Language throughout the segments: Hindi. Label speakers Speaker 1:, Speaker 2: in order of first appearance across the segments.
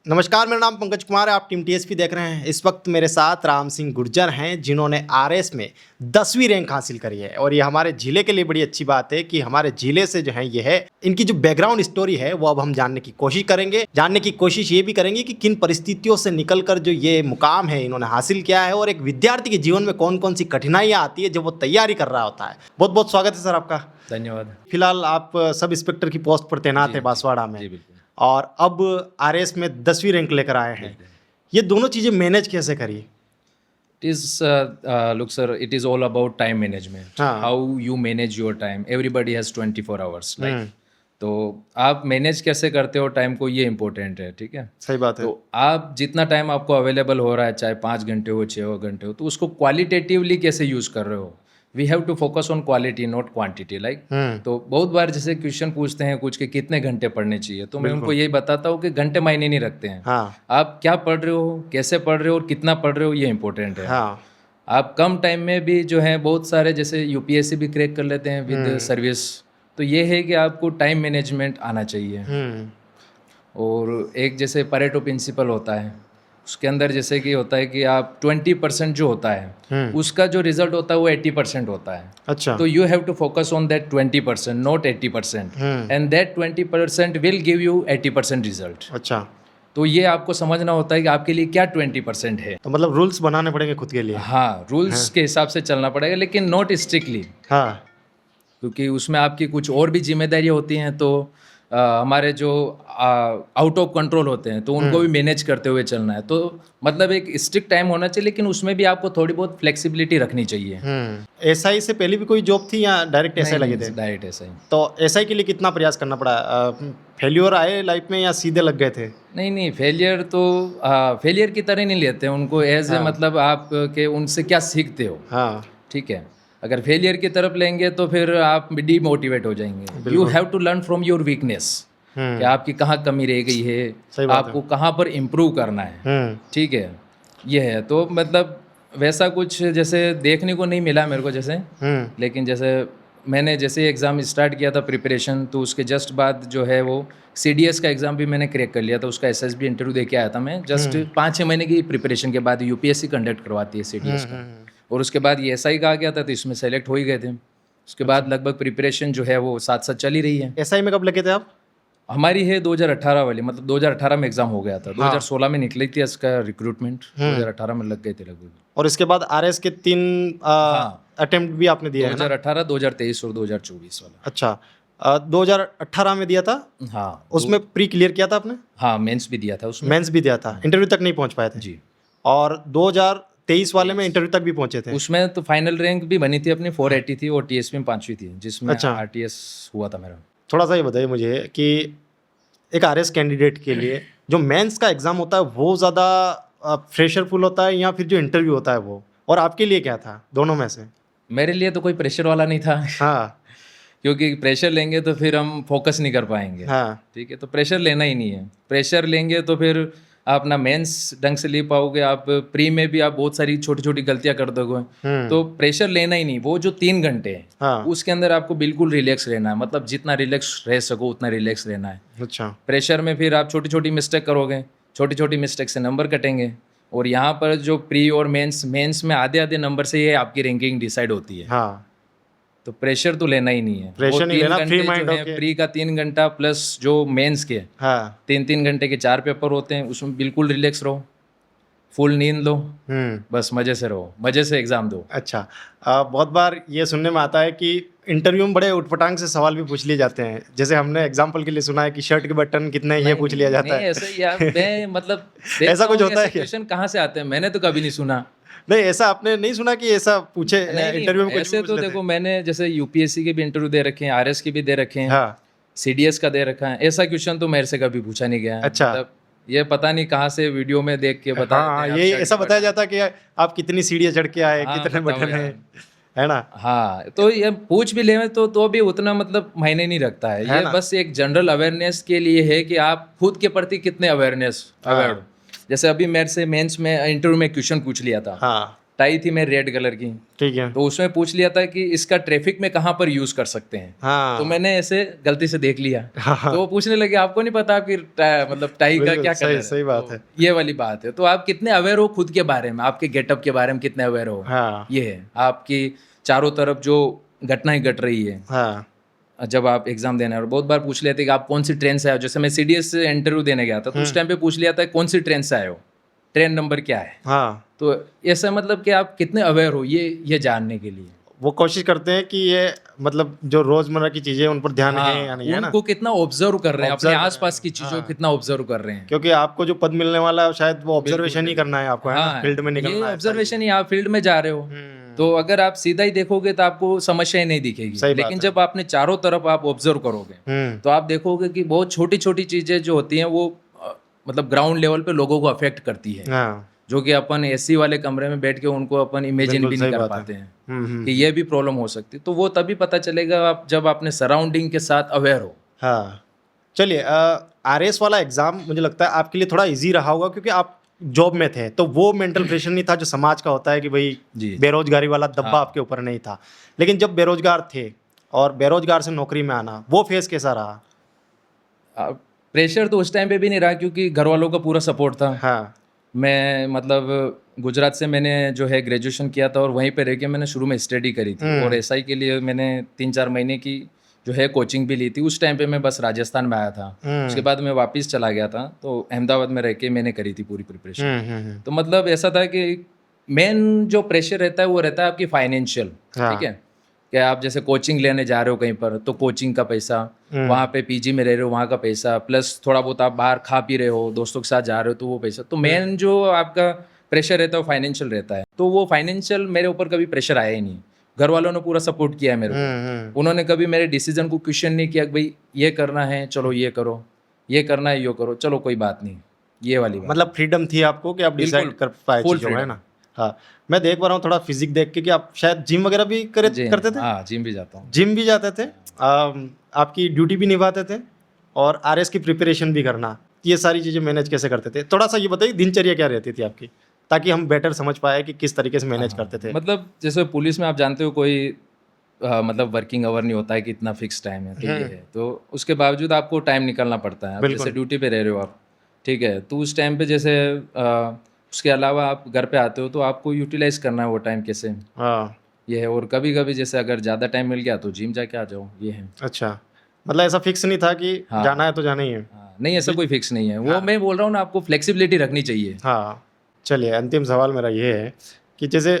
Speaker 1: नमस्कार, मेरा नाम पंकज कुमार है। आप टीम टीएसपी देख रहे हैं। इस वक्त मेरे साथ राम सिंह गुर्जर हैं, जिन्होंने आरएस में 10वीं रैंक हासिल करी है। और ये हमारे ज़िले के लिए बड़ी अच्छी बात है कि हमारे ज़िले से जो है ये है, इनकी जो बैकग्राउंड स्टोरी है वो अब हम जानने की कोशिश करेंगे। जानने की कोशिश ये भी करेंगे कि किन परिस्थितियों से निकल कर जो ये मुकाम है इन्होंने हासिल किया है, और एक विद्यार्थी के जीवन में कौन कौन सी कठिनाइयाँ आती है जब वो तैयारी कर रहा होता है। बहुत बहुत स्वागत है सर आपका।
Speaker 2: धन्यवाद।
Speaker 1: फिलहाल आप सब इंस्पेक्टर की पोस्ट पर तैनात है बांसवाड़ा में,
Speaker 2: जी बिल्कुल।
Speaker 1: और अब आरएस में 10वीं रैंक लेकर आए हैं। ये दोनों चीज़ें मैनेज कैसे करी?
Speaker 2: Look sir, it is all about time management.
Speaker 1: हाँ।
Speaker 2: How you manage your time. Everybody has 24 hours. तो आप मैनेज कैसे करते हो टाइम को, ये इम्पोर्टेंट है। ठीक है,
Speaker 1: सही बात है।
Speaker 2: तो आप जितना टाइम आपको अवेलेबल हो रहा है, चाहे 5 घंटे हो 6 घंटे हो, तो उसको क्वालिटेटिवली कैसे यूज़ कर रहे हो। We have to focus on quality not quantity. तो बहुत बार जैसे क्वेश्चन पूछते हैं कुछ के कितने घंटे पढ़ने चाहिए, तो मैं उनको यही बताता हूँ कि घंटे मायने नहीं रखते हैं।
Speaker 1: हाँ।
Speaker 2: आप क्या पढ़ रहे हो, कैसे पढ़ रहे हो और कितना पढ़ रहे हो, ये इंपॉर्टेंट है।
Speaker 1: हाँ।
Speaker 2: आप कम टाइम में भी जो है बहुत सारे जैसे यूपीएससी भी क्रैक कर लेते हैं विद सर्विस। तो ये है कि आपको टाइम मैनेजमेंट आना चाहिए। और एक जैसे परेटो प्रिंसिपल होता है, उसके अंदर जैसे कि होता है कि आप 20% जो होता है उसका जो रिजल्ट होता है वो 80% होता है।
Speaker 1: अच्छा।
Speaker 2: तो you have to focus on that 20%, not 80%, and that 20% will give you 80% result.
Speaker 1: अच्छा।
Speaker 2: तो ये आपको समझना होता है कि आपके लिए क्या 20% है।
Speaker 1: तो मतलब रूल्स बनाने पड़ेंगे खुद के लिए।
Speaker 2: हाँ, रूल्स के हिसाब से चलना पड़ेगा, लेकिन नॉट स्ट्रिक्टली।
Speaker 1: हाँ।
Speaker 2: क्योंकि उसमें आपकी कुछ और भी जिम्मेदारियाँ होती हैं। तो हमारे जो आउट ऑफ कंट्रोल होते हैं तो उनको भी मैनेज करते हुए चलना है। तो मतलब एक स्ट्रिक्ट टाइम होना चाहिए, लेकिन उसमें भी आपको थोड़ी बहुत फ्लेक्सिबिलिटी रखनी चाहिए।
Speaker 1: एसआई से पहले भी कोई जॉब थी या डायरेक्ट एसआई लगे थे?
Speaker 2: Direct SI.
Speaker 1: तो एसआई के लिए कितना प्रयास करना पड़ा? फेल्योर आए लाइफ में या सीधे लग गए थे?
Speaker 2: नहीं, फेलियर तो फेलियर की तरह नहीं लेते उनको एज ए, मतलब आप के उनसे क्या सीखते हो।
Speaker 1: हाँ।
Speaker 2: ठीक है, अगर फेलियर की तरफ लेंगे तो फिर आप डीमोटिवेट हो जाएंगे। You have to learn from your weakness, कि आपकी कहाँ कमी रह गई है, आपको कहाँ पर इम्प्रूव करना है। ठीक है, ये है। तो मतलब वैसा कुछ जैसे देखने को नहीं मिला मेरे को जैसे, लेकिन जैसे मैंने जैसे एग्ज़ाम स्टार्ट किया था प्रिपरेशन, तो उसके जस्ट बाद जो है वो सीडीएस का एग्ज़ाम भी मैंने क्रैक कर लिया था। उसका एसएसबी इंटरव्यू दे के आया था मैं जस्ट 5-6 महीने की प्रिपरेशन के बाद। यूपीएससी कंडक्ट करवाती है सीडीएस का, और उसके बाद ये एसआई का आ गया था, तो इसमें सेलेक्ट हो ही गए थे। उसके बाद लगभग प्रिपरेशन जो है वो साथ साथ चल ही रही है।
Speaker 1: एसआई में कब लगे थे आप?
Speaker 2: हमारी है 2018 वाली, मतलब 2018 में एग्जाम हो गया था। 2016 में निकली थी इसका रिक्रूटमेंट, 2018 में लग गए थे लगभग।
Speaker 1: और इसके बाद आरएस के 3 अटेम्प्ट भी आपने दिया है ना?
Speaker 2: 2018, 2023 और 2024 वाला।
Speaker 1: अच्छा। 2018 में दिया था।
Speaker 2: हाँ,
Speaker 1: उसमें प्री क्लियर किया था आपने?
Speaker 2: हाँ, मेंस भी दिया था उसमें।
Speaker 1: मेंस भी दिया था, इंटरव्यू तक नहीं पहुंच पाए थे
Speaker 2: जी।
Speaker 1: और 2023 वाले में इंटरव्यू तक भी पहुंचे थे।
Speaker 2: उसमें तो फाइनल रैंक भी बनी थी अपनी 480 थी, और टीएसपी में 5वीं थी, जिसमें आरटीएस हुआ था मेरा।
Speaker 1: थोड़ा सा ये बताइए मुझे कि एक आरएस कैंडिडेट के लिए जो मेंस का एग्ज़ाम होता है वो ज़्यादा फ्रेशरफुल होता है या फिर जो इंटरव्यू होता है वो, और आपके लिए क्या था दोनों में से?
Speaker 2: मेरे लिए तो कोई प्रेशर वाला नहीं था।
Speaker 1: हाँ।
Speaker 2: क्योंकि प्रेशर लेंगे तो फिर हम फोकस नहीं कर पाएंगे।
Speaker 1: हाँ।
Speaker 2: ठीक है, तो प्रेशर लेना ही नहीं है। प्रेशर लेंगे तो फिर आप ना मेंस ढंग से ले पाओगे, आप प्री में भी आप बहुत सारी छोटी छोटी गलतियां कर दोगे। तो प्रेशर लेना ही नहीं। वो जो 3 घंटे है,
Speaker 1: हाँ।
Speaker 2: उसके अंदर आपको बिल्कुल रिलैक्स रहना है, मतलब जितना रिलैक्स रह सको उतना रिलैक्स रहना है।
Speaker 1: अच्छा।
Speaker 2: प्रेशर में फिर आप छोटी छोटी मिस्टेक करोगे, छोटी छोटी मिस्टेक से नंबर कटेंगे। और यहाँ पर जो प्री और मेंस में आधे नंबर से ये आपकी रैंकिंग डिसाइड होती है।
Speaker 1: हाँ।
Speaker 2: तो प्रेशर तो लेना ही नहीं है।
Speaker 1: प्रेशर नहीं लेना, फ्री माइंड होके।
Speaker 2: प्री का 3 घंटा प्लस जो मेंस के 3-3 घंटे के 4 पेपर होते हैं, उसमें बिल्कुल रिलैक्स रहो, फुल नींद लो, बस मजे से रहो, मजे से एग्जाम दो।
Speaker 1: अच्छा। बहुत बार ये सुनने में आता है कि इंटरव्यू में बड़े उटपटांग से सवाल भी पूछ लिए जाते हैं। जैसे हमने एग्जाम्पल के लिए सुना है कि शर्ट के बटन कितने, ये पूछ लिया जाता है।
Speaker 2: ऐसे यार मैं मतलब
Speaker 1: ऐसा कुछ होता है?
Speaker 2: क्वेश्चन कहाँ से आते हैं, मैंने तो कभी नहीं सुना।
Speaker 1: नहीं, ऐसा आपने नहीं सुना कि ऐसा पूछे इंटरव्यू में? कुछ
Speaker 2: ऐसे तो देखो, मैंने जैसे यूपीएससी के भी इंटरव्यू दे रखे हैं, आरएस के भी दे रखे हैं,
Speaker 1: हाँ।
Speaker 2: सीडीएस का दे रखा है। ऐसा क्वेश्चन तो मेरे से कभी पूछा नहीं गया है।
Speaker 1: अच्छा।
Speaker 2: मतलब ये पता नहीं कहाँ से वीडियो में देख के बता
Speaker 1: हाँ, ये ऐसा बताया जाता है कि आप कितनी सीढ़ियाँ चढ़ के आए, कितने बटन है ना? हाँ,
Speaker 2: तो ये पूछ भी ले तो भी उतना मतलब मायने नहीं रखता है। ये बस एक जनरल अवेयरनेस के लिए है कि आप खुद के प्रति कितने अवेयर हो। जैसे अभी मेरे से मेंस में इंटरव्यू में क्वेश्चन पूछ लिया था।
Speaker 1: हाँ।
Speaker 2: टाई थी मेरी रेड कलर की,
Speaker 1: ठीक है।
Speaker 2: तो उसमें पूछ लिया था कि इसका ट्रैफिक में कहाँ पर यूज कर सकते हैं।
Speaker 1: हाँ।
Speaker 2: तो मैंने ऐसे गलती से देख लिया,
Speaker 1: हाँ।
Speaker 2: तो वो पूछने लगे आपको नहीं पता आपकी मतलब टाई का क्या कलर है।
Speaker 1: सही बात है।
Speaker 2: ये वाली बात है। तो आप कितने अवेयर हो खुद के बारे में, आपके गेटअप के बारे में कितने अवेयर हो,
Speaker 1: हाँ।
Speaker 2: ये है। आपकी चारों तरफ जो घटनाएं घट रही है,
Speaker 1: हाँ।
Speaker 2: जब आप एग्जाम देने और बहुत बार पूछ लेते कि आप कौन सी ट्रेन से आए हो। जैसे मैं सीडीएस से इंटरव्यू देने गया था, तो उस टाइम पे पूछ लिया था कौन सी ट्रेन से आए हो, ट्रेन नंबर क्या है।
Speaker 1: हाँ।
Speaker 2: तो ऐसा मतलब कि आप कितने अवेयर हो ये जानने के लिए
Speaker 1: वो कोशिश करते हैं कि ये मतलब जो रोजमर्रा की चीजें उन पर ध्यान है या नहीं, है ना।
Speaker 2: उनको कितना ऑब्जर्व कर रहे हैं, अपने
Speaker 1: Observe
Speaker 2: आसपास की चीजों को कितना ऑब्जर्व कर रहे हैं।
Speaker 1: क्योंकि आपको जो पद मिलने वाला है शायद वो ऑब्जर्वेशन ही करना है आपको, है ना, फील्ड में निकलना
Speaker 2: ये
Speaker 1: है।
Speaker 2: ऑब्जर्वेशन ही, आप फील्ड में जा रहे हो, तो अगर आप सीधा ही देखोगे तो आपको समस्या ही नहीं दिखेगी। लेकिन जब आपने चारों तरफ आप ऑब्जर्व करोगे तो आप देखोगे कि बहुत छोटी छोटी चीजें जो होती हैं वो मतलब ग्राउंड लेवल पे लोगों को अफेक्ट करती है, जो कि अपन एसी वाले कमरे में बैठ के उनको अपन इमेजिन भी नहीं कर पाते हैं कि ये भी प्रॉब्लम हो सकती है। तो वो तभी पता चलेगा आप जब अपने सराउंडिंग के साथ अवेयर हो।
Speaker 1: हाँ। चलिए, आरएस वाला एग्जाम मुझे लगता है आपके लिए थोड़ा इजी रहा होगा, क्योंकि आप जॉब में थे, तो वो मेंटल प्रेशर नहीं था जो समाज का होता है कि भाई बेरोजगारी वाला दब्बा आपके ऊपर नहीं था। लेकिन जब बेरोजगार थे और बेरोजगार से नौकरी में आना, वो फेस कैसा रहा?
Speaker 2: प्रेशर तो उस टाइम पे भी नहीं रहा, क्योंकि घर वालों का पूरा सपोर्ट था।
Speaker 1: हाँ।
Speaker 2: मैं मतलब गुजरात से मैंने जो है ग्रेजुएशन किया था और वहीं पे रह के मैंने शुरू में स्टडी करी थी, और एसआई के लिए मैंने 3-4 महीने की जो है कोचिंग भी ली थी। उस टाइम पे मैं बस राजस्थान में आया था, उसके बाद मैं वापस चला गया था, तो अहमदाबाद में रह के मैंने करी थी पूरी प्रिपरेशन। तो मतलब ऐसा था कि मेन जो प्रेशर रहता है वो रहता है आपकी फाइनेंशियल, ठीक है, कि आप जैसे कोचिंग लेने जा रहे हो कहीं पर, तो कोचिंग का पैसा, वहाँ पे पीजी में रह रहे हो वहाँ का पैसा, प्लस थोड़ा बहुत आप बाहर खा पी रहे हो, दोस्तों के साथ जा रहे हो तो वो पैसा। तो मेन जो आपका प्रेशर रहता है वो फाइनेंशियल रहता है। तो वो फाइनेंशियल मेरे ऊपर कभी प्रेशर आया ही नहीं। घर वालों ने पूरा सपोर्ट किया है मेरे को। उन्होंने कभी मेरे डिसीजन को क्वेश्चन नहीं किया कि भाई ये करना है चलो ये करो, ये करना है यो करो, चलो कोई बात नहीं, ये वाली बात।
Speaker 1: मतलब फ्रीडम थी आपको कि आप डिसाइड कर पाए चीजों, है ना। हाँ, मैं देख पा रहा हूँ थोड़ा फिजिक देख के कि आप शायद जिम वगैरह भी करते थे।
Speaker 2: हाँ, जिम भी जाता हूँ।
Speaker 1: जिम भी जाते थे, आपकी ड्यूटी भी निभाते थे और आरएस की प्रिपरेशन भी करना, ये सारी चीज़ें मैनेज कैसे करते थे? थोड़ा सा ये बताइए दिनचर्या क्या रहती थी आपकी, ताकि हम बेटर समझ पाए कि किस तरीके से मैनेज करते थे।
Speaker 2: मतलब जैसे पुलिस में आप जानते हो कोई मतलब वर्किंग आवर नहीं होता है कि इतना फिक्स टाइम है, तो ये है, तो उसके बावजूद आपको टाइम निकालना पड़ता है। आप जैसे ड्यूटी पे रह रहे हो आप, ठीक है, तो उस टाइम पे जैसे उसके अलावा आप घर पे आते हो तो आपको यूटिलाइज करना है वो टाइम कैसे। हाँ, ये है। और कभी कभी जैसे अगर ज़्यादा टाइम मिल गया तो जिम जाके आ जाओ, ये है।
Speaker 1: अच्छा, मतलब ऐसा फिक्स नहीं था कि जाना है तो जाना ही है।
Speaker 2: नहीं, ऐसा कोई फिक्स नहीं है। वो मैं बोल रहा हूँ ना, आपको फ्लेक्सिबिलिटी रखनी चाहिए।
Speaker 1: हाँ। चलिए, अंतिम सवाल मेरा ये है कि जैसे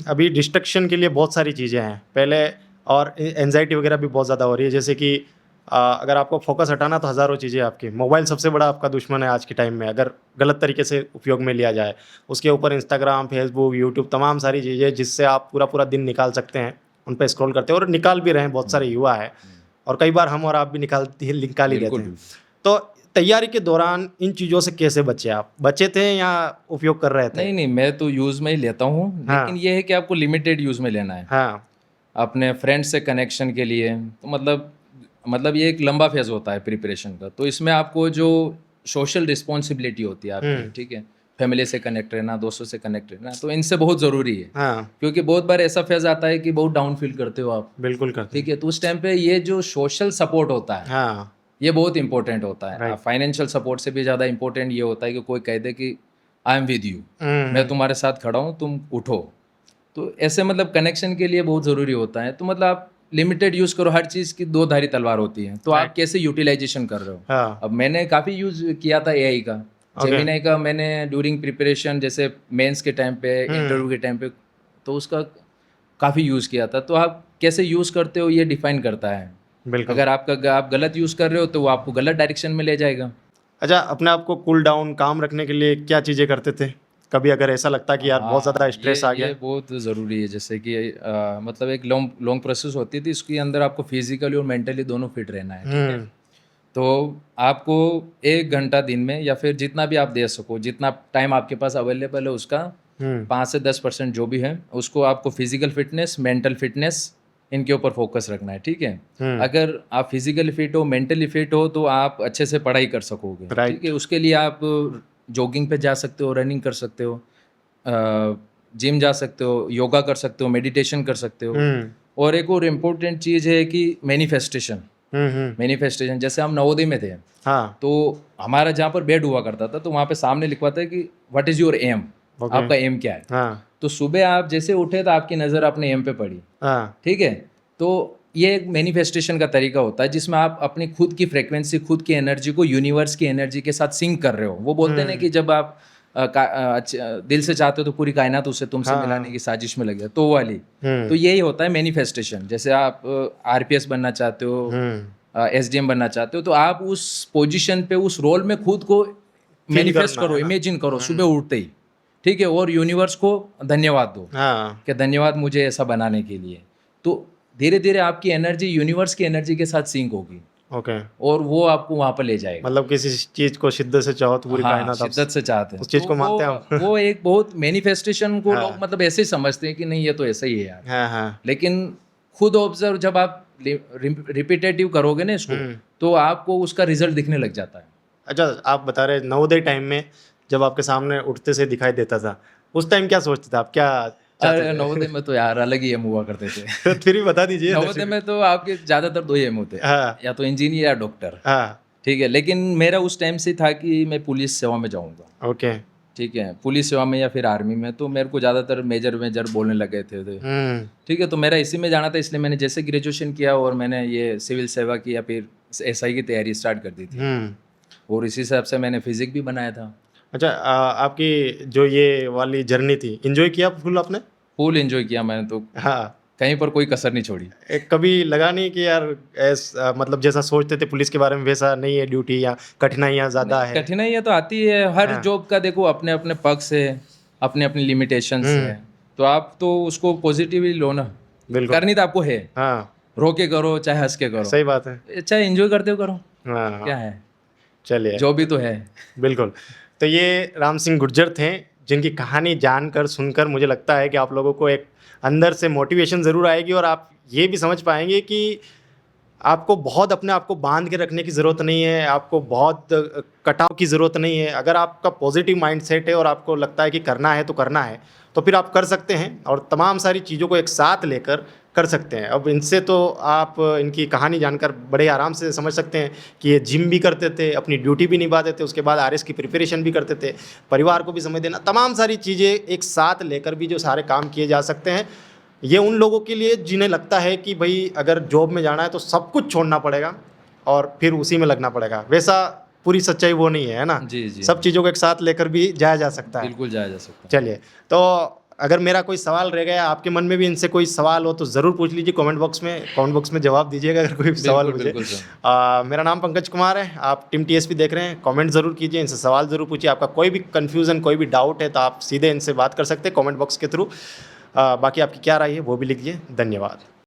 Speaker 1: अभी डिस्ट्रक्शन के लिए बहुत सारी चीज़ें हैं पहले, और एंजाइटी वगैरह भी बहुत ज़्यादा हो रही है। जैसे कि अगर आपको फोकस हटाना तो हज़ारों चीज़ें आपकी, मोबाइल सबसे बड़ा आपका दुश्मन है आज के टाइम में, अगर गलत तरीके से उपयोग में लिया जाए। उसके ऊपर इंस्टाग्राम, फेसबुक, यूट्यूब, तमाम सारी चीज़ें जिससे आप पूरा पूरा दिन निकाल सकते हैं, उन पर स्क्रॉल करते हैं, और निकाल भी रहे हैं बहुत सारे युवा है, और कई बार हम और आप भी निकाल ही देते हैं। तो तैयारी के दौरान इन चीज़ों से कैसे बचे आप? बचे थे या उपयोग कर रहे थे?
Speaker 2: नहीं, मैं तो यूज़ में ही लेता हूँ, लेकिन ये है कि आपको लिमिटेड यूज़ में लेना है। हाँ, अपने फ्रेंड्स से कनेक्शन के लिए। तो मतलब ये एक लंबा फेज होता है प्रिपरेशन का, तो इसमें आपको जो सोशल रिस्पॉन्सिबिलिटी होती है आपकी, ठीक है, फैमिली से कनेक्ट रहना, दोस्तों से कनेक्ट रहना, तो इनसे बहुत ज़रूरी है। हाँ, क्योंकि बहुत बार ऐसा फेज आता है कि बहुत डाउन फील करते हो आप।
Speaker 1: बिल्कुल करते,
Speaker 2: ठीक है, तो उस टाइम पे ये जो सोशल सपोर्ट होता है, हाँ, ये बहुत इंपॉर्टेंट होता है। फाइनेंशियल सपोर्ट से भी ज़्यादा इंपॉर्टेंट ये होता है कि कोई कह दे कि आई एम विद यू, मैं तुम्हारे साथ खड़ा हूँ, तुम उठो। तो ऐसे मतलब कनेक्शन के लिए बहुत ज़रूरी होता है। तो मतलब आप लिमिटेड यूज़ करो, हर चीज़ की दो धारी तलवार होती है, तो आप कैसे यूटिलाइजेशन कर रहे हो। हाँ। अब मैंने काफ़ी यूज़ किया था एआई का, जेमिनी का मैंने ड्यूरिंग प्रिपरेशन, जैसे मेंस के टाइम पे, इंटरव्यू के टाइम पे, तो उसका काफ़ी यूज़ किया था। तो आप कैसे यूज़ करते हो ये डिफाइन करता है। अगर आप गलत यूज़ कर रहे हो तो वो आपको गलत डायरेक्शन में ले जाएगा।
Speaker 1: अच्छा, अपने आप को कूल डाउन, काम रखने के लिए क्या चीज़ें करते थे? कभी अगर ऐसा लगता कि यार बहुत ज़्यादा स्ट्रेस आ गया?
Speaker 2: ये बहुत ज़रूरी है। जैसे कि मतलब एक लॉन्ग प्रोसेस होती थी, इसके अंदर आपको फिजिकली और मेंटली दोनों फिट रहना है, ठीक है? तो आपको 1 घंटा दिन में, या फिर जितना भी आप दे सको, जितना टाइम आपके पास अवेलेबल है उसका 5 से 10% जो भी है, उसको आपको फिजिकल फिटनेस, मेंटल फिटनेस, इनके ऊपर फोकस रखना है, ठीक है? अगर आप फिजिकली फिट हो, मेंटली फिट हो, तो आप अच्छे से पढ़ाई कर सकोगे, ठीक है? उसके लिए आप जॉगिंग पे जा सकते हो, रनिंग कर सकते हो, जिम जा सकते हो, योगा कर सकते हो, मेडिटेशन कर सकते हो। और एक और इम्पोर्टेंट चीज़ है कि मैनिफेस्टेशन। मैनिफेस्टेशन, जैसे हम नवोदय में थे,
Speaker 1: हाँ,
Speaker 2: तो हमारा जहाँ पर बेड हुआ करता था, तो वहाँ पे सामने लिखवाता है कि व्हाट इज़ योर एम, आपका एम क्या है।
Speaker 1: हाँ,
Speaker 2: तो सुबह आप जैसे उठे तो आपकी नज़र अपने एम पे पड़ी,
Speaker 1: हाँ,
Speaker 2: ठीक है। तो ये एक मैनिफेस्टेशन का तरीका होता है जिसमें आप अपनी खुद की फ्रिक्वेंसी, खुद की एनर्जी को यूनिवर्स की एनर्जी के साथ सिंक कर रहे हो। वो बोलते हैं ना कि जब आप दिल से चाहते हो तो पूरी कायनात उसे तुमसे मिलाने की साजिश में लग जाए, तो वो वाली। तो यही होता है मैनिफेस्टेशन। जैसे आप आरपीएस बनना चाहते हो, एसडीएम बनना चाहते हो, तो आप उस पोजीशन पे, उस रोल में खुद को मैनिफेस्ट करो, इमेजिन करो सुबह उठते ही, ठीक है। और यूनिवर्स को धन्यवाद दो कि धन्यवाद मुझे ऐसा बनाने के लिए। तो धीरे धीरे आपकी एनर्जी यूनिवर्स की एनर्जी के साथ सिंक होगी।
Speaker 1: ओके।
Speaker 2: और वो आपको वहां पर ले जाएगा।
Speaker 1: मतलब किसी चीज को शिद्दत से चाहो तो पूरी कायनात
Speaker 2: शिद्दत से चाहते हैं
Speaker 1: उस चीज को मानते हैं।
Speaker 2: वो एक बहुत मैनिफेस्टेशन को लोग मतलब ऐसे ही समझते हैं कि नहीं ये तो ऐसा ही है यार।
Speaker 1: हाँ।
Speaker 2: लेकिन खुद ऑब्जर्व जब आप रिपीटेटिव करोगे ना इसको, तो आपको उसका रिजल्ट दिखने लग जाता है।
Speaker 1: अच्छा, आप बता रहे नवोदय टाइम में जब आपके सामने उठते से दिखाई देता था, उस टाइम क्या सोचते थे आप, क्या?
Speaker 2: अरे नवोदय में तो यार अलग ही एम हुआ करते थे।
Speaker 1: फिर भी बता दीजिए।
Speaker 2: नवोदय में तो आपके ज्यादातर 2 एम होते हैं, या तो इंजीनियर या डॉक्टर। ठीक है, लेकिन मेरा उस टाइम से था कि मैं पुलिस सेवा में जाऊंगा।
Speaker 1: ओके,
Speaker 2: ठीक है, पुलिस सेवा में या फिर आर्मी में। तो मेरे को ज्यादातर मेजर बोलने लगे थे। ठीक है, तो मेरा इसी में जाना था, इसलिए मैंने जैसे ग्रेजुएशन किया और मैंने ये सिविल सेवा की या फिर एसआई की तैयारी स्टार्ट कर दी थी। और इसी हिसाब से मैंने फिजिक्स भी बनाया था। अच्छा,
Speaker 1: आपकी जो ये वाली जर्नी थी, एंजॉय किया फुल आपने?
Speaker 2: फुल एंजॉय किया मैंने तो।
Speaker 1: हाँ,
Speaker 2: कहीं पर कोई कसर नहीं छोड़ी।
Speaker 1: कभी लगा नहीं कि यार मतलब जैसा सोचते थे पुलिस के बारे में वैसा नहीं है ड्यूटी, या कठिनाइयाँ ज़्यादा है?
Speaker 2: कठिनाइयाँ तो आती है, हर जॉब का देखो अपने अपने पक्ष है, अपने अपने लिमिटेशंस है। तो आप तो उसको पॉजिटिवली लो ना। बिल्कुल, करनी तो आपको है। हाँ, रो के करो चाहे हंस के करो,
Speaker 1: सही बात है,
Speaker 2: चाहे एंजॉय करते हो करो।
Speaker 1: हाँ,
Speaker 2: क्या है,
Speaker 1: चलिए
Speaker 2: जो भी तो है।
Speaker 1: बिल्कुल। तो ये राम सिंह गुर्जर थे, जिनकी कहानी जानकर सुनकर मुझे लगता है कि आप लोगों को एक अंदर से मोटिवेशन ज़रूर आएगी, और आप ये भी समझ पाएंगे कि आपको बहुत अपने आप को बांध के रखने की ज़रूरत नहीं है, आपको बहुत कटाव की ज़रूरत नहीं है। अगर आपका पॉजिटिव माइंडसेट है और आपको लगता है कि करना है तो करना है, तो फिर आप कर सकते हैं और तमाम सारी चीज़ों को एक साथ लेकर कर सकते हैं। अब इनसे तो आप इनकी कहानी जानकर बड़े आराम से समझ सकते हैं कि ये जिम भी करते थे, अपनी ड्यूटी भी निभाते थे, उसके बाद आरएस की प्रिपरेशन भी करते थे, परिवार को भी समय देना, तमाम सारी चीज़ें एक साथ लेकर भी जो सारे काम किए जा सकते हैं। ये उन लोगों के लिए जिन्हें लगता है कि भाई अगर जॉब में जाना है तो सब कुछ छोड़ना पड़ेगा और फिर उसी में लगना पड़ेगा, वैसा पूरी सच्चाई वो नहीं है ना।
Speaker 2: जी जी,
Speaker 1: सब चीज़ों को एक साथ लेकर भी जाया जा सकता है।
Speaker 2: बिल्कुल जाया जा सकता है।
Speaker 1: चलिए, तो अगर मेरा कोई सवाल रह गया, आपके मन में भी इनसे कोई सवाल हो तो ज़रूर पूछ लीजिए कमेंट बॉक्स में जवाब दीजिएगा अगर कोई सवाल मुझे। मेरा नाम पंकज कुमार है, आप टीम टीएसपी देख रहे हैं। कमेंट ज़रूर कीजिए, इनसे सवाल ज़रूर पूछिए। आपका कोई भी कन्फ्यूज़न, कोई भी डाउट है तो आप सीधे इनसे बात कर सकते हैं कमेंट बॉक्स के थ्रू। बाकी आपकी क्या राय है वो भी लिखिए। धन्यवाद।